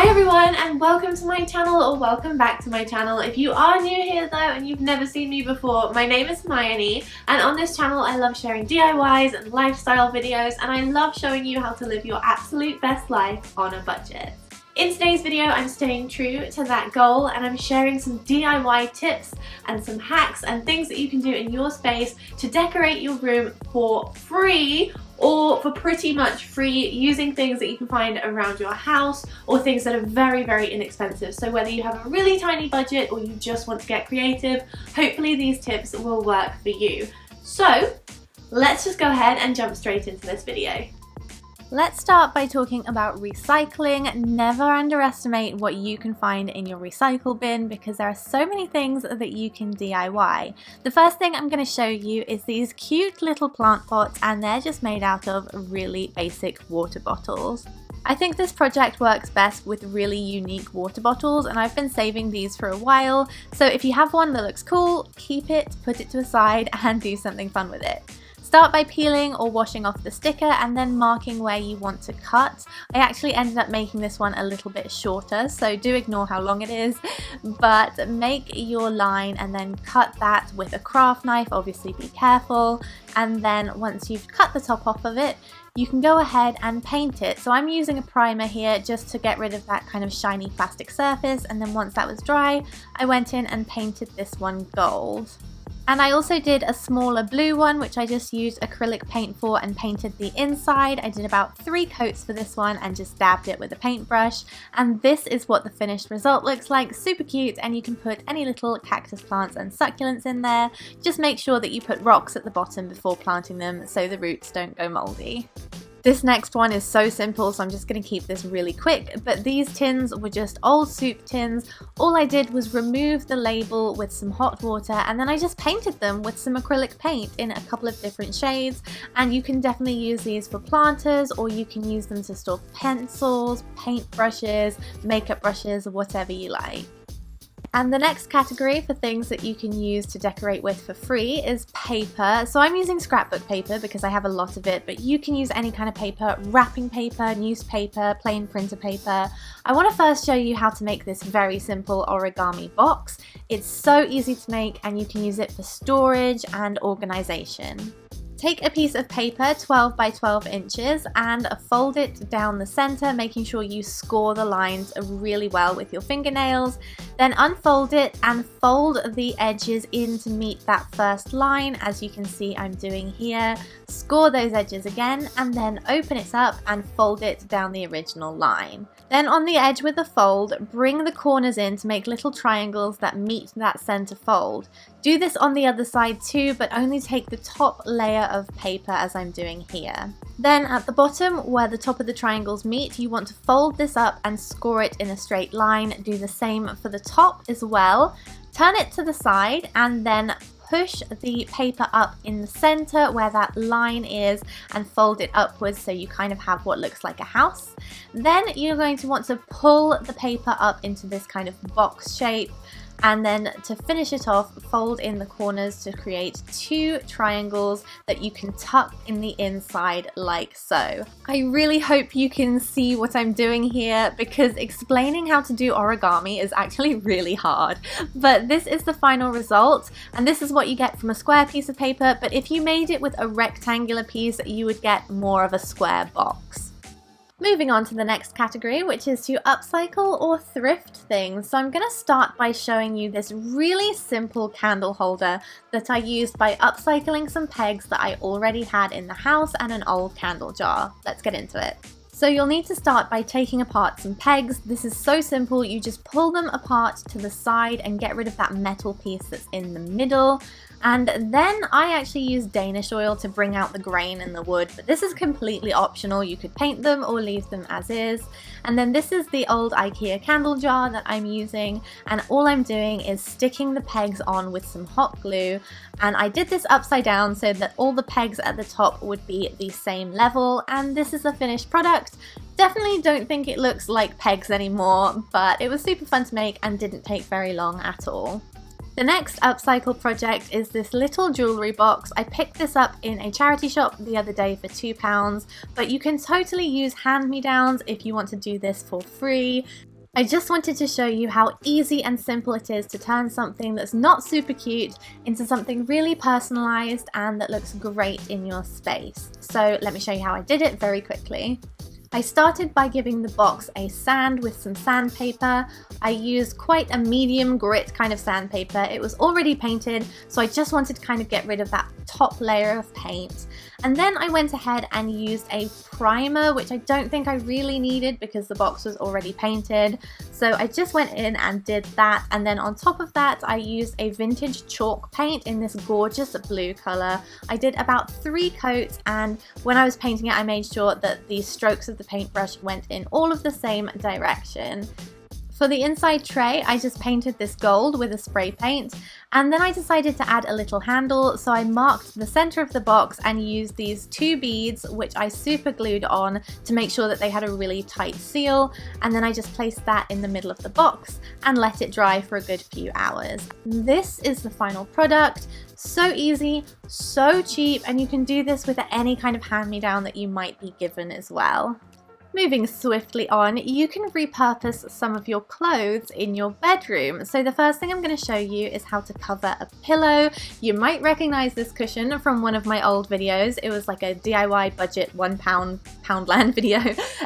Hi everyone and welcome to my channel, or welcome back to my channel. If you are new here though and you've never seen me before, my name is Hermione, and on this channel I love sharing DIYs and lifestyle videos, and I love showing you how to live your absolute best life on a budget. In today's video I'm staying true to that goal, and I'm sharing some DIY tips and some hacks and things that you can do in your space to decorate your room for free, or for pretty much free, using things that you can find around your house or things that are very, very inexpensive. So whether you have a really tiny budget or you just want to get creative, hopefully these tips will work for you. So let's just go ahead and jump straight into this video. Let's start by talking about recycling. Never underestimate what you can find in your recycle bin, because there are so many things that you can DIY. The first thing I'm going to show you is these cute little plant pots, and they're just made out of really basic water bottles. I think this project works best with really unique water bottles, and I've been saving these for a while, so if you have one that looks cool, keep it, put it to the side and do something fun with it. Start by peeling or washing off the sticker and then marking where you want to cut. I actually ended up making this one a little bit shorter, so do ignore how long it is, but make your line and then cut that with a craft knife. Obviously be careful, and then once you've cut the top off of it, you can go ahead and paint it. So I'm using a primer here just to get rid of that kind of shiny plastic surface, and then once that was dry, I went in and painted this one gold. And I also did a smaller blue one, which I just used acrylic paint for and painted the inside. I did about 3 coats for this one and just dabbed it with a paintbrush. And this is what the finished result looks like. Super cute, and you can put any little cactus plants and succulents in there. Just make sure that you put rocks at the bottom before planting them so the roots don't go moldy. This next one is so simple, so I'm just going to keep this really quick, but these tins were just old soup tins. All I did was remove the label with some hot water, and then I just painted them with some acrylic paint in a couple of different shades. And you can definitely use these for planters, or you can use them to store pencils, paint brushes, makeup brushes, whatever you like. And the next category for things that you can use to decorate with for free is paper. So I'm using scrapbook paper because I have a lot of it, but you can use any kind of paper: wrapping paper, newspaper, plain printer paper. I want to first show you how to make this very simple origami box. It's so easy to make, and you can use it for storage and organization. Take a piece of paper 12 by 12 inches and fold it down the center, making sure you score the lines really well with your fingernails. Then unfold it and fold the edges in to meet that first line, as you can see I'm doing here. Score those edges again, and then open it up and fold it down the original line. Then on the edge with the fold, bring the corners in to make little triangles that meet that center fold. Do this on the other side too, but only take the top layer of paper as I'm doing here. Then at the bottom, where the top of the triangles meet, you want to fold this up and score it in a straight line. Do the same for the top as well. Turn it to the side and then push the paper up in the center where that line is and fold it upwards so you kind of have what looks like a house. Then you're going to want to pull the paper up into this kind of box shape, and then to finish it off, fold in the corners to create 2 triangles that you can tuck in the inside like so. I really hope you can see what I'm doing here, because explaining how to do origami is actually really hard. But this is the final result, and this is what you get from a square piece of paper, but if you made it with a rectangular piece, you would get more of a square box. Moving on to the next category, which is to upcycle or thrift things. So I'm going to start by showing you this really simple candle holder that I used by upcycling some pegs that I already had in the house and an old candle jar. Let's get into it. So you'll need to start by taking apart some pegs. This is so simple. You just pull them apart to the side and get rid of that metal piece that's in the middle. And then I actually use Danish oil to bring out the grain in the wood, but this is completely optional. You could paint them or leave them as is. And then this is the old IKEA candle jar that I'm using, and all I'm doing is sticking the pegs on with some hot glue. And I did this upside down so that all the pegs at the top would be the same level, and this is the finished product. Definitely don't think it looks like pegs anymore, but it was super fun to make and didn't take very long at all. The next upcycle project is this little jewellery box. I picked this up in a charity shop the other day for £2, but you can totally use hand-me-downs if you want to do this for free. I just wanted to show you how easy and simple it is to turn something that's not super cute into something really personalized and that looks great in your space. So let me show you how I did it very quickly. I started by giving the box a sand with some sandpaper. I used quite a medium grit kind of sandpaper. It was already painted, so I just wanted to kind of get rid of that top layer of paint. And then I went ahead and used a primer, which I don't think I really needed because the box was already painted. So I just went in and did that. And then on top of that, I used a vintage chalk paint in this gorgeous blue color. I did about 3 coats, and when I was painting it, I made sure that the strokes of the paintbrush went in all of the same direction. For the inside tray, I just painted this gold with a spray paint, and then I decided to add a little handle, so I marked the center of the box and used these 2 beads, which I super glued on to make sure that they had a really tight seal, and then I just placed that in the middle of the box and let it dry for a good few hours. This is the final product. So easy, so cheap, and you can do this with any kind of hand-me-down that you might be given as well. Moving swiftly on, you can repurpose some of your clothes in your bedroom. So the first thing I'm going to show you is how to cover a pillow. You might recognize this cushion from one of my old videos. It was like a DIY budget Poundland video.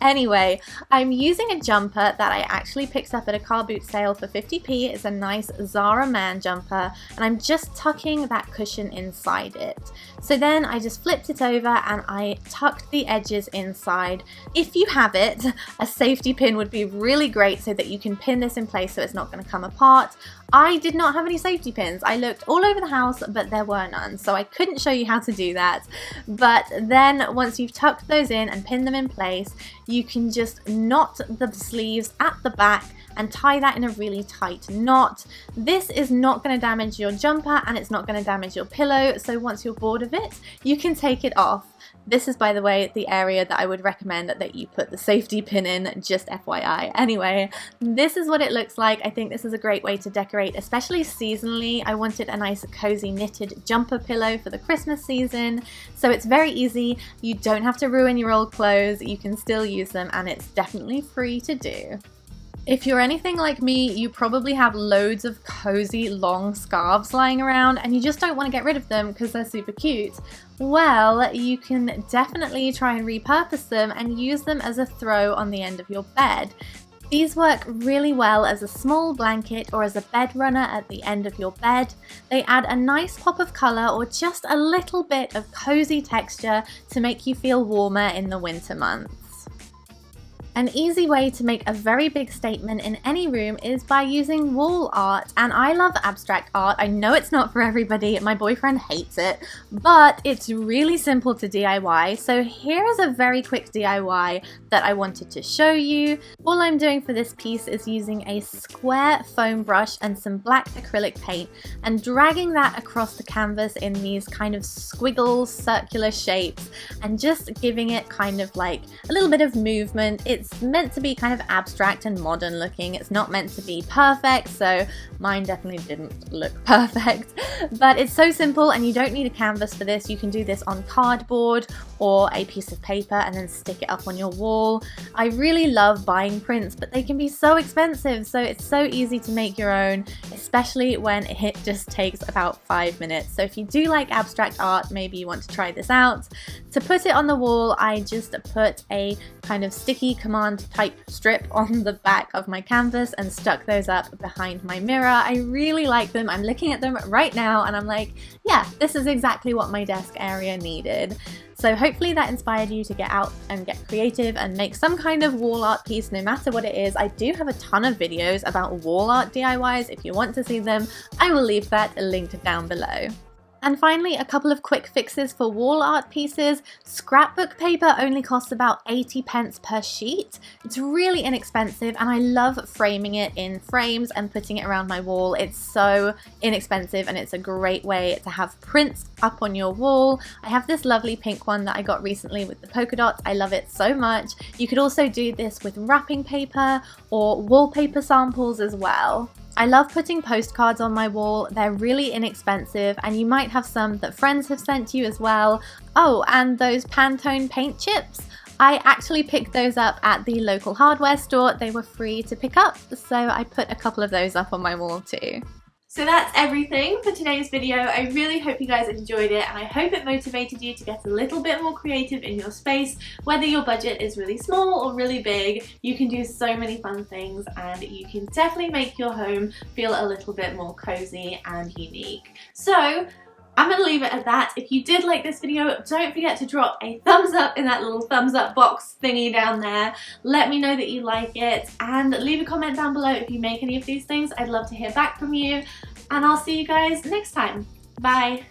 Anyway, I'm using a jumper that I actually picked up at a car boot sale for 50p. It's a nice Zara Man jumper, and I'm just tucking that cushion inside it. So then I just flipped it over and I tucked the edges inside. If you have it, a safety pin would be really great so that you can pin this in place so it's not going to come apart. I did not have any safety pins. I looked all over the house, but there were none, so I couldn't show you how to do that. But then once you've tucked those in and pinned them in place, you can just knot the sleeves at the back and tie that in a really tight knot. This is not going to damage your jumper and it's not going to damage your pillow, so once you're bored of it, you can take it off. This is, by the way, the area that I would recommend that you put the safety pin in, just FYI. Anyway, this is what it looks like. I think this is a great way to decorate, especially seasonally. I wanted a nice cozy knitted jumper pillow for the Christmas season, so it's very easy. You don't have to ruin your old clothes. You can still use them, and it's definitely free to do. If you're anything like me, you probably have loads of cozy long scarves lying around and you just don't want to get rid of them because they're super cute. Well, you can definitely try and repurpose them and use them as a throw on the end of your bed. These work really well as a small blanket or as a bed runner at the end of your bed. They add a nice pop of colour or just a little bit of cozy texture to make you feel warmer in the winter months. An easy way to make a very big statement in any room is by using wall art, and I love abstract art. I know it's not for everybody, my boyfriend hates it, but it's really simple to DIY. So here is a very quick DIY that I wanted to show you. All I'm doing for this piece is using a square foam brush and some black acrylic paint and dragging that across the canvas in these kind of squiggles, circular shapes, and just giving it kind of like a little bit of movement. It's meant to be kind of abstract and modern looking. It's not meant to be perfect, so mine definitely didn't look perfect. But it's so simple and you don't need a canvas for this. You can do this on cardboard or a piece of paper and then stick it up on your wall. I really love buying prints, but they can be so expensive, so it's so easy to make your own, especially when it just takes about 5 minutes. So if you do like abstract art, maybe you want to try this out. To put it on the wall, I just put a kind of sticky command type strip on the back of my canvas and stuck those up behind my mirror. I really like them. I'm looking at them right now and I'm like, yeah, this is exactly what my desk area needed. So hopefully that inspired you to get out and get creative and make some kind of wall art piece, no matter what it is. I do have a ton of videos about wall art DIYs. If you want to see them, I will leave that linked down below. And finally, a couple of quick fixes for wall art pieces. Scrapbook paper only costs about 80 pence per sheet. It's really inexpensive and I love framing it in frames and putting it around my wall. It's so inexpensive and it's a great way to have prints up on your wall. I have this lovely pink one that I got recently with the polka dots. I love it so much. You could also do this with wrapping paper or wallpaper samples as well. I love putting postcards on my wall. They're really inexpensive and you might have some that friends have sent you as well. Oh, and those Pantone paint chips. I actually picked those up at the local hardware store. They were free to pick up, so I put a couple of those up on my wall too. So that's everything for today's video. I really hope you guys enjoyed it, and I hope it motivated you to get a little bit more creative in your space. Whether your budget is really small or really big, you can do so many fun things, and you can definitely make your home feel a little bit more cozy and unique. So I'm going to leave it at that. If you did like this video, don't forget to drop a thumbs up in that little thumbs up box thingy down there. Let me know that you like it, and leave a comment down below if you make any of these things. I'd love to hear back from you, and I'll see you guys next time. Bye!